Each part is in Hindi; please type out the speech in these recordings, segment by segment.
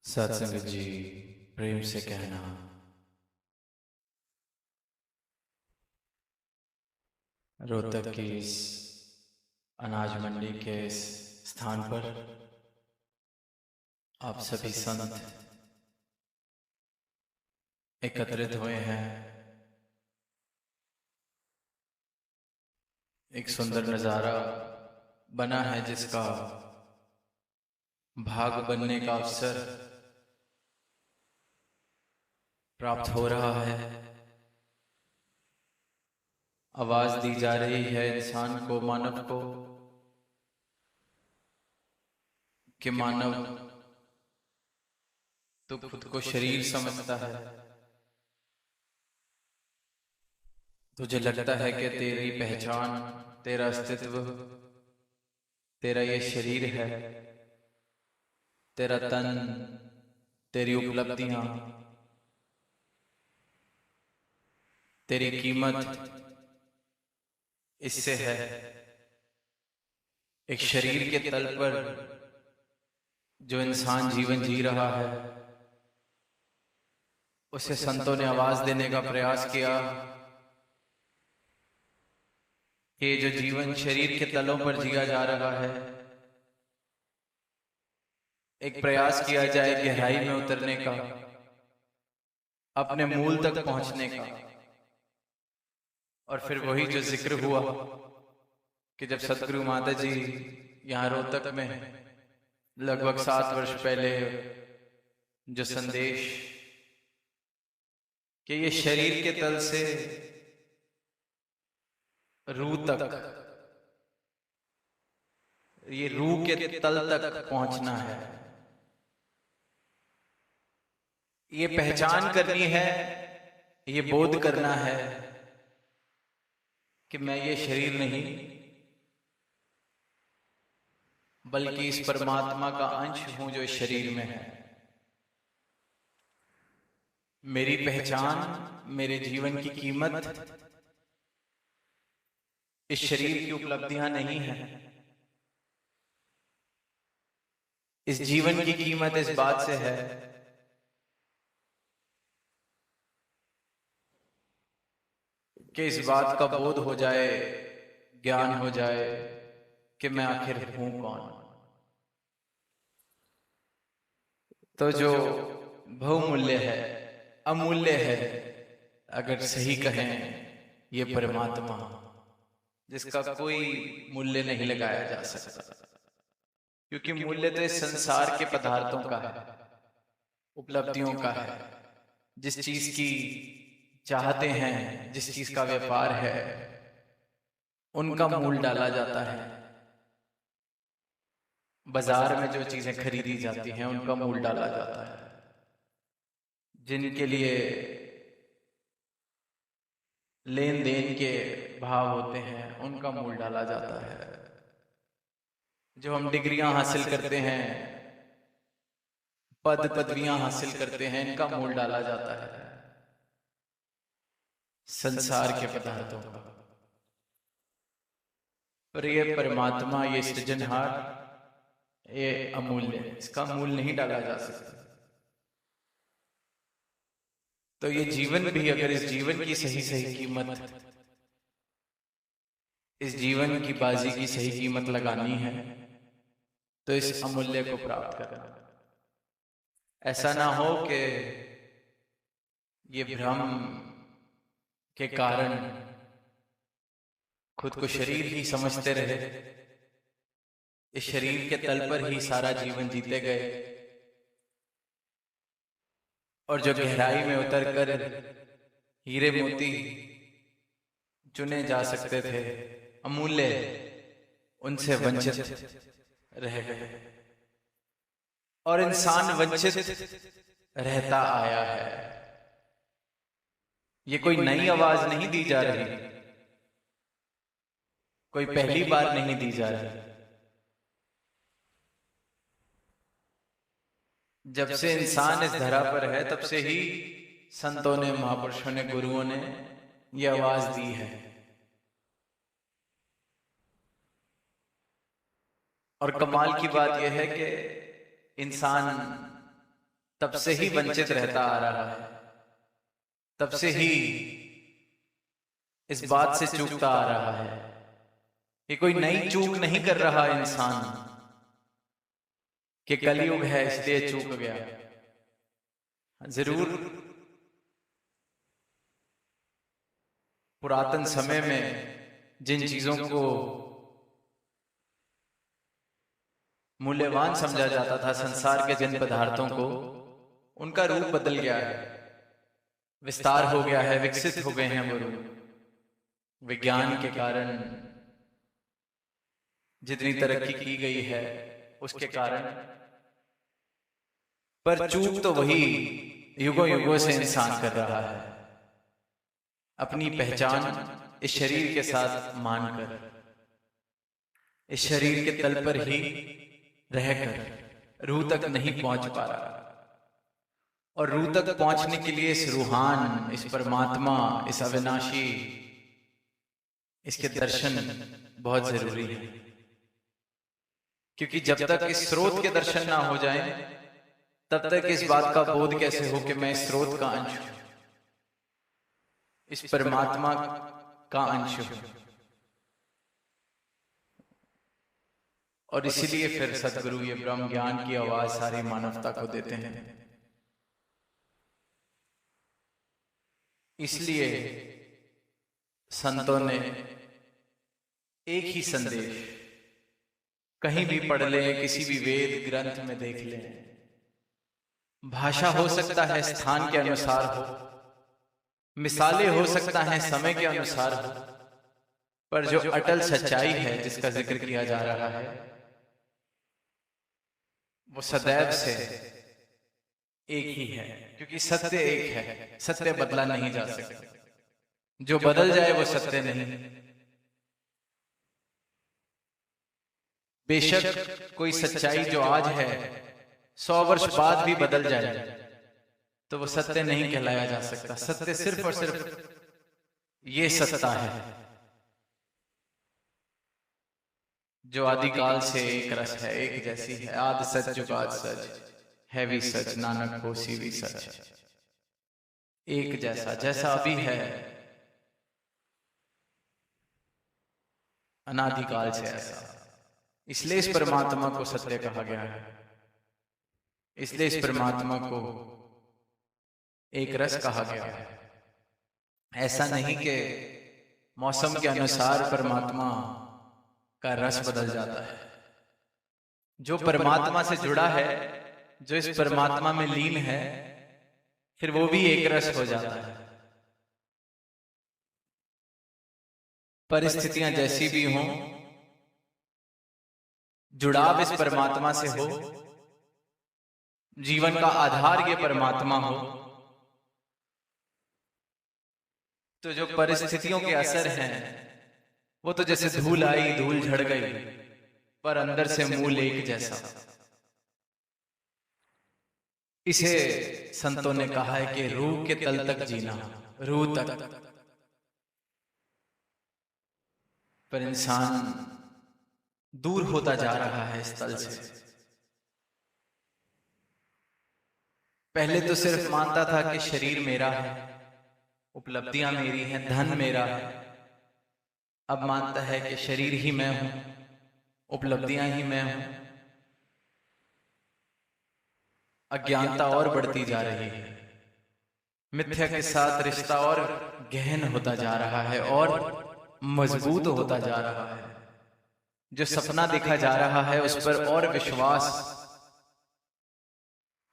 सत्संग जी, प्रेम से कहना। रोहतक की इस अनाज मंडी के इस स्थान पर आप सभी संत एकत्रित हुए हैं। एक सुंदर नजारा बना है जिसका भाग बनने का अवसर प्राप्त हो रहा है। आवाज दी जा रही है इंसान को, मानव को, कि मानव तो खुद को शरीर समझता है। तुझे लगता है कि तेरी पहचान, तेरा अस्तित्व, तेरा ये शरीर है, तेरा तन, तेरी उपलब्धियां, तेरी कीमत इससे है। एक शरीर के तल पर जो इंसान जीवन जी रहा है, उसे संतों ने आवाज देने का प्रयास किया कि जो जीवन शरीर के तलों पर जिया जा रहा है, एक प्रयास किया जाए गहराई में उतरने का, अपने मूल तक पहुंचने का। और फिर वही जो जिक्र हुआ कि जब सतगुरु माता जी यहाँ रोहतक में लगभग 7 वर्ष पहले जो संदेश कि ये शरीर के तल से रूह तक, ये रूह के तल तक पहुंचना है, ये पहचान करनी है, ये बोध करना है कि मैं ये शरीर नहीं बल्कि इस परमात्मा का अंश हूं जो इस शरीर में है। मेरी पहचान, मेरे जीवन की कीमत इस शरीर की उपलब्धियां नहीं है। इस जीवन की कीमत इस बात से है कि इस बात का बोध हो जाए, ज्ञान हो जाए कि मैं आखिर हूं कौन। तो जो बहुमूल्य है, अमूल्य है, अगर सही कहें, ये परमात्मा जिसका कोई मूल्य नहीं लगाया जा सकता, क्योंकि मूल्य तो इस संसार के पदार्थों का है, उपलब्धियों का है। जिस चीज की चाहते हैं, जिस चीज का व्यापार है, उनका मूल डाला जाता है। बाजार में जो चीजें खरीदी जाती हैं उनका मूल डाला जाता है। जिनके लिए लेन देन के भाव होते हैं उनका मूल डाला जाता है। जो हम डिग्रियां हासिल करते हैं, पद पदवियां हासिल करते हैं, इनका मूल डाला जाता है संसार के पदार्थों का। पर ये परमात्मा, ये सृजनहार, ये अमूल्य, इसका मूल नहीं डाला जा सकता। तो ये जीवन भी, अगर इस जीवन की सही सही कीमत, इस जीवन की बाजी की सही कीमत लगानी है तो इस अमूल्य को प्राप्त करना। ऐसा ना हो कि ये भ्रम के कारण खुद को शरीर ही समझते रहे, इस शरीर के तल पर ही सारा जीवन जीते गए, और जो गहराई में उतर कर हीरे मोती चुने जा सकते थे, अमूल्य, उनसे वंचित रह गए। और इंसान वंचित रहता आया है। ये कोई नई आवाज नहीं दी जा रही, कोई पहली बार नहीं दी जा रही। जब से इंसान इस धरा पर है तब से ही संतों ने, महापुरुषों ने, गुरुओं ने ये आवाज दी है। और कमाल की बात यह है कि इंसान तब से ही वंचित रहता आ रहा है, तब से ही इस बात से चूकता आ रहा है। ये कोई नई चूक नहीं कर रहा इंसान कि कलयुग है इसलिए चूक गया। जरूर पुरातन समय में जिन चीजों को मूल्यवान समझा जाता था, संसार के जिन पदार्थों को, उनका रूप बदल गया है, विस्तार हो गया है, विकसित हो गए हैं वो रूप विज्ञान के कारण। जितनी तरक्की की गई है उसके कारण, पर चूक तो वही युगों युगों से इंसान कर रहा है, अपनी पहचान इस शरीर के साथ मानकर, इस शरीर के तल पर ही रहकर रूह तक नहीं पहुंच पा रहा। और रूह तक पहुंचने के लिए इस रूहान, इस परमात्मा, इस अविनाशी, इसके दर्शन बहुत जरूरी है। क्योंकि जब तक इस स्रोत के दर्शन ना हो जाएं, तब तक इस बात का बोध कैसे हो कि मैं इस स्रोत का अंश हूं, इस परमात्मा का अंश हूं। और इसीलिए फिर सदगुरु ये ब्रह्म ज्ञान की आवाज सारी मानवता को देते हैं। इसलिए संतों ने एक ही संदेश कहीं भी पढ़ लें, किसी भी वेद ग्रंथ में देख लें, भाषा हो सकता है स्थान के अनुसार हो, मिसालें हो सकता है समय के अनुसार हो, पर जो अटल सच्चाई है जिसका जिक्र किया जा रहा है, वो सदैव से एक ही है। क्योंकि सत्य एक है, सत्य बदला नहीं जा सकता। जो बदल जाए वो सत्य नहीं। बेशक कोई सच्चाई जो आज है 100 वर्ष बाद भी बदल जाए तो वो सत्य नहीं कहलाया जा सकता। सत्य सिर्फ और सिर्फ ये सत्ता है जो आदिकाल से एक रस है, एक जैसी है। आदि सच जुगाद सच है भी सच, नानक होसी भी सच। एक जैसा, जैसा अभी है अनादिकाल से ऐसा। इसलिए इस परमात्मा को सत्य कहा गया है, इसलिए इस परमात्मा को एक रस कहा गया है। ऐसा नहीं कि मौसम के अनुसार परमात्मा का रस बदल जाता है। जो परमात्मा से जुड़ा है, जो इस परमात्मा में लीन है, फिर वो भी एक रस हो जाता है। परिस्थितियां जैसी भी हों, जुड़ाव इस परमात्मा से हो, जीवन का आधार ये परमात्मा हो, तो जो परिस्थितियों के असर हैं वो तो जैसे धूल आई धूल झड़ गई, पर अंदर से मूल एक जैसा। इसे संतों ने कहा है कि रूह के तल तक जीना, रूह तक। पर इंसान दूर होता जा रहा है इस तल से। पहले तो सिर्फ मानता था कि शरीर मेरा है, उपलब्धियां मेरी हैं, धन मेरा है। अब मानता है कि शरीर ही मैं हूं, उपलब्धियां ही मैं हूं। अज्ञानता और बढ़ती जा रही है, मिथ्या के साथ रिश्ता और गहन होता जा रहा है और मजबूत होता जा रहा है। जो सपना देखा जा रहा है उस पर और विश्वास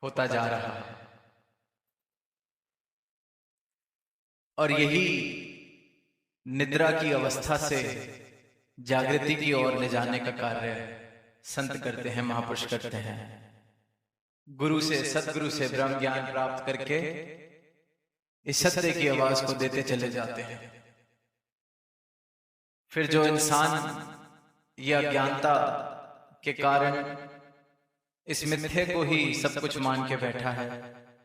होता जा रहा है। और यही निद्रा की अवस्था से जागृति की ओर ले जाने का कार्य संत करते हैं, महापुरुष करते हैं। गुरु से, सदगुरु से ब्रह्म ज्ञान प्राप्त करके इस सत्य की आवाज को देते चले जाते हैं। फिर जो इंसान यह अज्ञानता के कारण इस मिथ्ये को ही सब कुछ मान के बैठा है,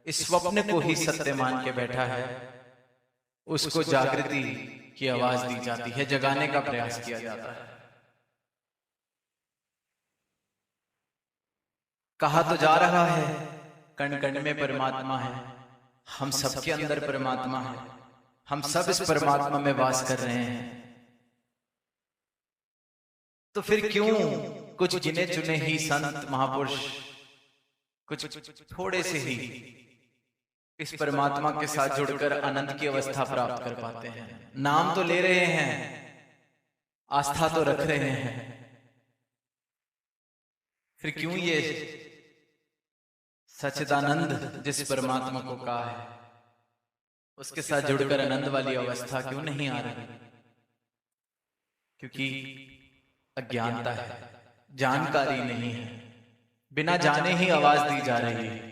इस स्वप्न को ही सत्य मान के बैठा है, उसको जागृति की आवाज दी जाती है, जगाने का प्रयास किया जाता है। कहा तो जा रहा है कण कण में परमात्मा है, हम सबके अंदर परमात्मा है, हम सब इस परमात्मा में वास कर रहे हैं। तो फिर क्यों कुछ गिने चुने ही संत महापुरुष कुछ थोड़े से ही इस परमात्मा के साथ जुड़कर आनंद की अवस्था प्राप्त कर पाते हैं? नाम तो ले रहे हैं, आस्था तो रख रहे हैं, फिर क्यों ये सच्चिदानंद जिस परमात्मा को कहा है उसके साथ जुड़कर आनंद वाली अवस्था क्यों नहीं आ रही? क्योंकि अज्ञानता है, जानकारी नहीं है, बिना जाने ही आवाज दी जा रही है।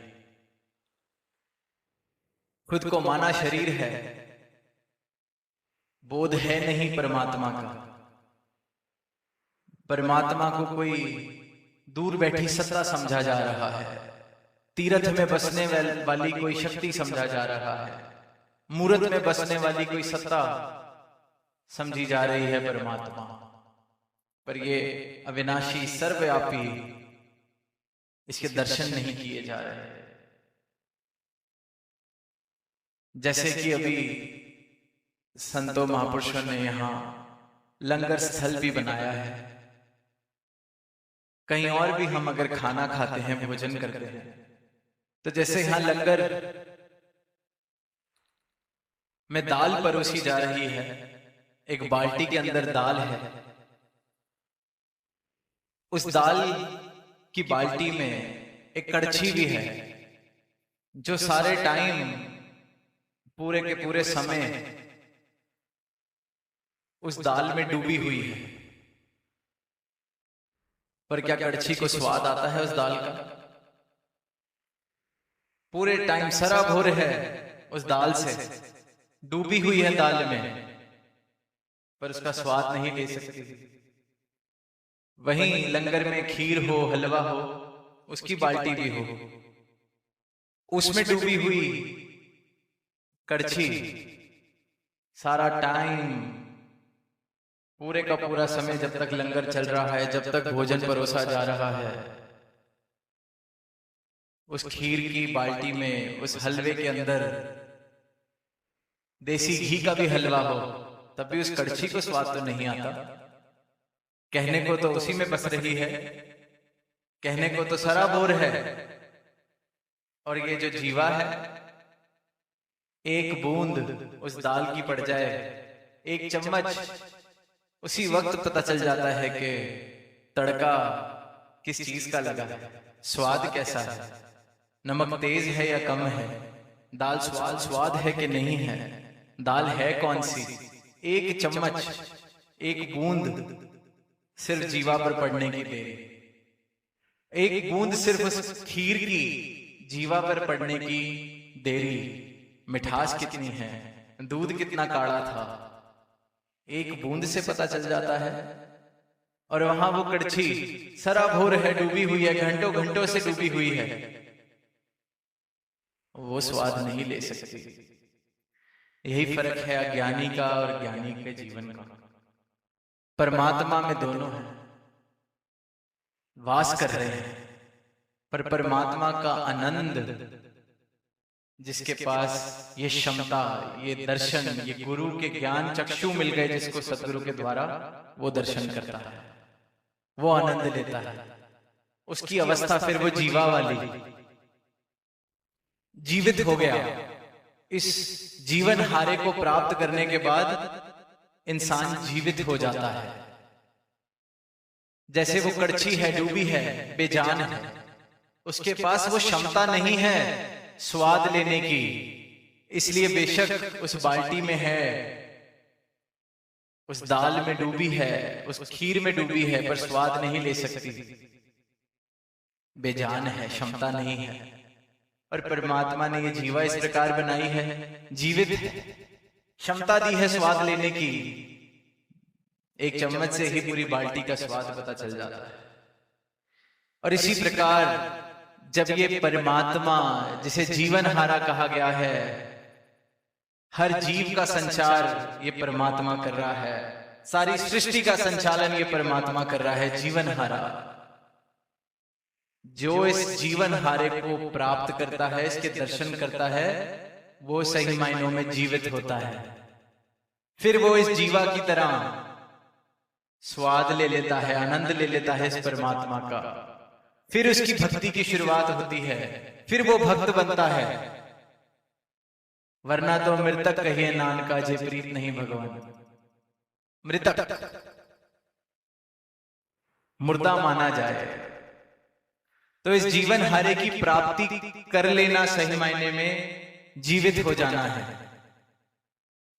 खुद को माना शरीर है, बोध है नहीं परमात्मा का। परमात्मा को कोई दूर बैठी सत्ता समझा जा रहा है, तीर्थ में बसने वाली कोई शक्ति समझा जा रहा है, मूर्त में बसने वाली कोई सत्ता समझी जा रही है परमात्मा। पर ये अविनाशी सर्वव्यापी, इसके दर्शन नहीं किए जा रहे। जैसे कि अभी संतों महापुरुषों ने यहाँ लंगर स्थल भी बनाया है, कहीं और भी हम अगर खाना खाते हैं, भोजन करते हैं, तो जैसे यहाँ लंगर में दाल परोसी जा रही है, एक बाल्टी के अंदर दाल है, उस दाल की बाल्टी में एक कड़छी भी है जो सारे टाइम, पूरे के पूरे समय उस दाल में डूबी हुई है। पर क्या कड़छी को स्वाद आता है उस दाल का? पूरे टाइम सराबोर है उस दाल से, डूबी हुई है दाल में, पर उसका स्वाद नहीं ले सकती। वहीं लंगर में खीर हो, हलवा हो, उसकी बाल्टी भी हो, उसमें डूबी हुई कड़छी सारा टाइम, पूरे का पूरा समय, जब तक लंगर चल रहा है, जब तक भोजन परोसा जा रहा है, उस खीर की बाल्टी में, उस हलवे के अंदर देसी घी का भी हलवा हो, तब भी उस कड़छी को स्वाद तो नहीं आता। कहने को तो उसी में बस रही है, कहने को तो सराबोर है। और ये जो जीवा है, एक बूंद उस दाल की पड़ जाए, एक चम्मच, उसी वक्त पता चल जाता है कि तड़का किस चीज का लगा है, स्वाद कैसा है, नमक तेज है या कम है, दाल स्वाद है कि नहीं है, दाल है कौन सी। एक चम्मच, एक बूंद सिर्फ जीवा पर पड़ने की देरी, एक बूंद सिर्फ उस खीर की जीवा पर पड़ने की देरी। मिठास कितनी है, दूध कितना काढ़ा था, एक बूंद से पता चल जाता है। और वहां वो कड़छी सराबोर है, डूबी हुई है, घंटों घंटों से डूबी हुई है, वो स्वाद नहीं ले सकती। यही फर्क है अज्ञानी का और ज्ञानी के जीवन का। परमात्मा में दोनों हैं, वास कर रहे हैं, पर परमात्मा का आनंद, जिसके पास ये क्षमता, ये दर्शन, ये गुरु के ज्ञान चक्षु मिल गए, जिसको सदगुरु के द्वारा, वो दर्शन करता है, वो आनंद लेता है। उसकी अवस्था फिर वो जीवा वाली, जीवित हो गया। इस जीवन हारे को प्राप्त करने के बाद इंसान जीवित हो जाता है। जैसे वो कड़छी है, डूबी है, बेजान है, उसके पास वो क्षमता नहीं है स्वाद लेने की, इसलिए बेशक उस बाल्टी में है, उस दाल में डूबी है, उस खीर में डूबी है, पर स्वाद नहीं ले सकती, बेजान है, क्षमता नहीं है। और परमात्मा ने ये जीवा इस प्रकार बनाई है, जीवित है, क्षमता दी है स्वाद लेने की, एक चम्मच से ही पूरी बाल्टी का स्वाद पता चल जाता है। और इसी प्रकार जब ये परमात्मा, जिसे जीवन हारा कहा गया है, हर जीव का संचार ये परमात्मा कर रहा है, सारी सृष्टि का संचालन ये परमात्मा कर रहा है, जीवन हारा, जो इस जीवन हारे को प्राप्त करता है, इसके दर्शन करता है, वो सही मायनों में जीवित होता है। फिर वो इस जीवा की तरह स्वाद ले लेता है, आनंद ले लेता है इस परमात्मा का। फिर उसकी भक्ति की शुरुआत होती है, फिर वो भक्त बनता है। वरना तो मृतक कहिए नानका जे प्रीत नहीं भगवान। मृतक, मुर्दा माना जाए। तो इस जीवन हारे की प्राप्ति कर लेना सही मायने में जीवित हो जाना है।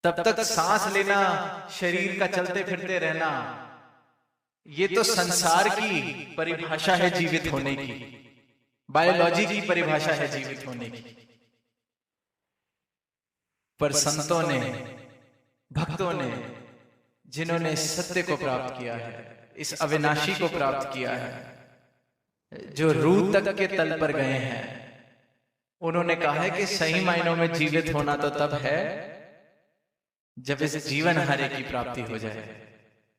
तब तक सांस लेना, शरीर का चलते फिरते रहना, ये तो संसार की परिभाषा है जीवित होने की, बायोलॉजी की परिभाषा है जीवित होने की। पर संतों ने, भक्तों ने, जिन्होंने सत्य को प्राप्त किया है, इस अविनाशी को प्राप्त किया है, जो रूह तक के तल पर गए हैं, उन्होंने कहा है कि सही मायनों में जीवित होना तो तब है जब इस जीवन हारे की प्राप्ति हो जाए।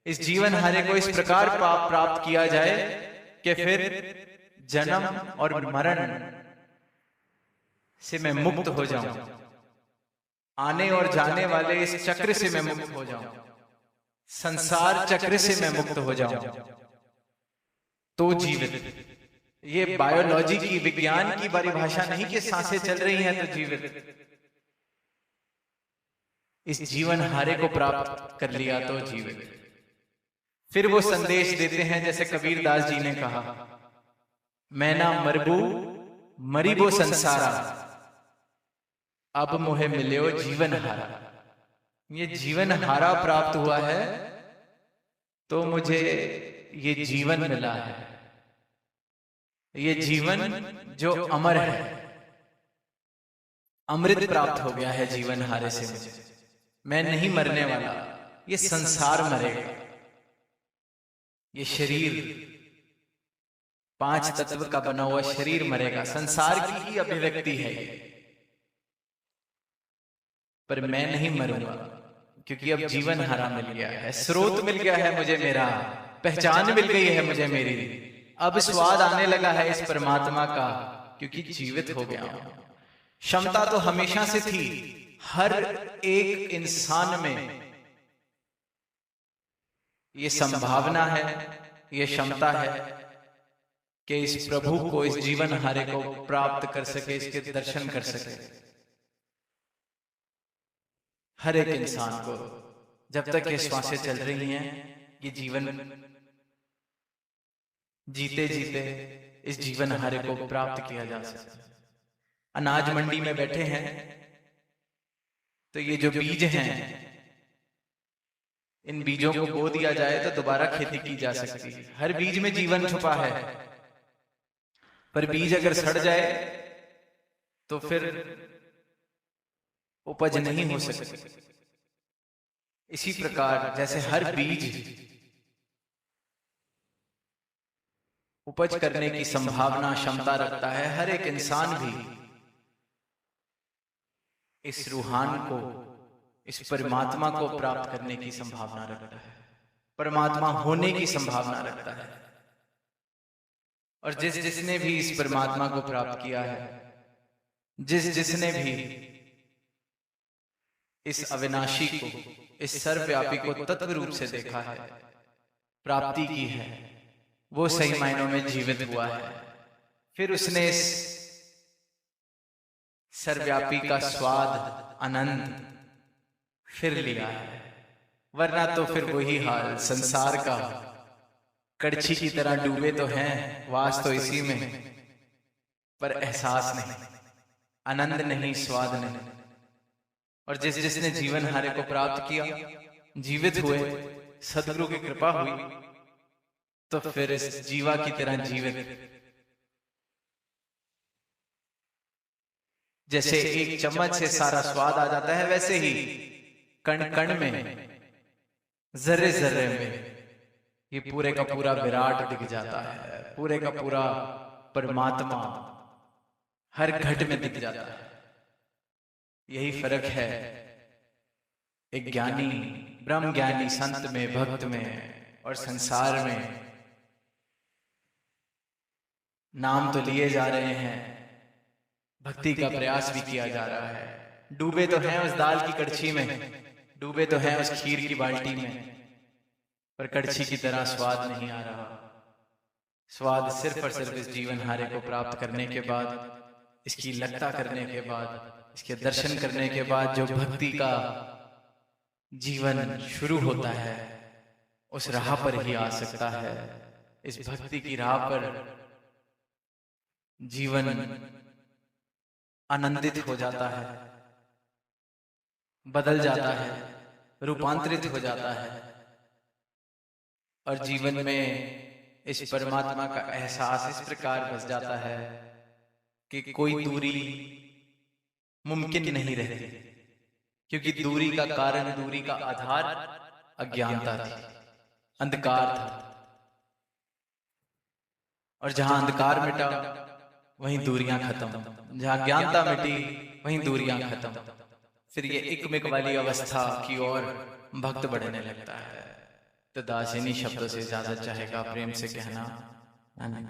इस जीवन हारे को इस प्रकार प्राप्त किया जाए कि फिर जन्म और मरण से मैं मुक्त हो जाऊं, आने और जाने वाले इस चक्र से मैं मुक्त हो जाऊं, संसार चक्र से मैं मुक्त हो जाऊं, तो जीवित। ये बायोलॉजी की, विज्ञान की परिभाषा नहीं कि सांसें चल रही हैं तो जीवित। इस जीवन हारे को प्राप्त कर लिया तो जीवित। फिर वो संदेश देते हैं, जैसे कबीरदास जी ने कहा, मैं ना मरबू मरीबो संसारा, अब मोहे मिले जीवन हारा। ये जीवन हारा प्राप्त हुआ है तो मुझे ये जीवन मिला है, ये जीवन जो अमर है, अमृत प्राप्त हो गया है जीवन हारे से मुझे। मैं नहीं मरने वाला, ये संसार मरेगा, ये शरीर, 5 तत्व का बना हुआ शरीर मरेगा, संसार की ही अभिव्यक्ति है ये। पर मैं नहीं मरूंगा, क्योंकि अब जीवन हरा मिल गया है, स्रोत मिल गया है मुझे, मेरा पहचान मिल गई है मुझे मेरी। अब स्वाद आने लगा है इस परमात्मा का, क्योंकि जीवित हो गया हूं। क्षमता तो हमेशा से थी, हर एक इंसान में ये संभावना है, ये क्षमता है कि इस प्रभु को, इस जीवन हारे को प्राप्त कर सके, इसके दर्शन कर सके। हर एक इंसान को, जब तक ये श्वासें चल रही हैं, ये जीवन जीते जीते इस जीवन हारे को प्राप्त किया जा सकता है। अनाज मंडी में बैठे हैं तो ये जो बीज हैं, इन बीजों को बो दिया जाए तो दोबारा खेती की जा सकती है। हर बीज में जीवन छुपा है, पर बीज अगर सड़ जाए तो फिर उपज नहीं हो सकती। इसी प्रकार जैसे हर बीज उपज करने की संभावना, क्षमता रखता है, हर एक इंसान भी इस रूहान को, इस परमात्मा को प्राप्त करने की संभावना रखता है, परमात्मा होने की संभावना रखता है। और जिसने भी इस परमात्मा को प्राप्त किया है, जिसने भी इस अविनाशी को, इस सर्वव्यापी को तत्व रूप से देखा है, प्राप्ति की है, वो सही मायनों में जीवित हुआ है। फिर उसने इस सर्वव्यापी का स्वाद, आनंद फिर लिया है। वरना तो फिर वही हाल संसार का, कड़छी की तरह डूबे तो हैं, वास तो इसी में, पर एहसास नहीं, आनंद नहीं, स्वाद नहीं। और जिसने जीवन हारे को प्राप्त किया, जीवित हुए, सदगुरु की कृपा हुई, तो फिर इस जीवा की तरह जीवित, जैसे एक चम्मच से सारा स्वाद आ जाता है, वैसे ही कण कण में, जर्रे जर्रे में ये पूरे का पूरा विराट दिख जाता है, पूरे का पूरा परमात्मा हर घट में दिख जाता है। यही फर्क है एक ज्ञानी, ब्रह्म ज्ञानी संत में, भक्त में और संसार में। नाम तो लिए जा रहे हैं, भक्ति का प्रयास भी किया जा रहा है। डूबे तो हैं उस दाल की कड़छी में, डूबे तो हैं उस खीर की बाल्टी में, पर कड़छी की तरह स्वाद नहीं आ रहा। स्वाद सिर्फ और सिर्फ इस जीवन हारे को प्राप्त करने के बाद, इसकी लगता करने के बाद, इसके दर्शन करने के बाद जो भक्ति का जीवन शुरू होता है, उस राह पर ही आ सकता है। इस भक्ति की राह पर जीवन आनंदित हो जाता है, बदल जाता है, रूपांतरित हो जाता है, और जीवन में इस परमात्मा का एहसास इस प्रकार बस जाता है कि कोई दूरी मुमकिन नहीं रहती, क्योंकि दूरी का कारण, दूरी का आधार अज्ञानता थी, अंधकार था। और जहां अंधकार मिटा वहीं दूरियां खत्म, जहां ज्ञानता मिटी वहीं दूरियां खत्म। फिर ये एकमिक वाली अवस्था की ओर भक्त बढ़ने लगता है। तो दास इन्हीं शब्दों से इजाजत चाहेगा प्रेम से कहना, आमीन।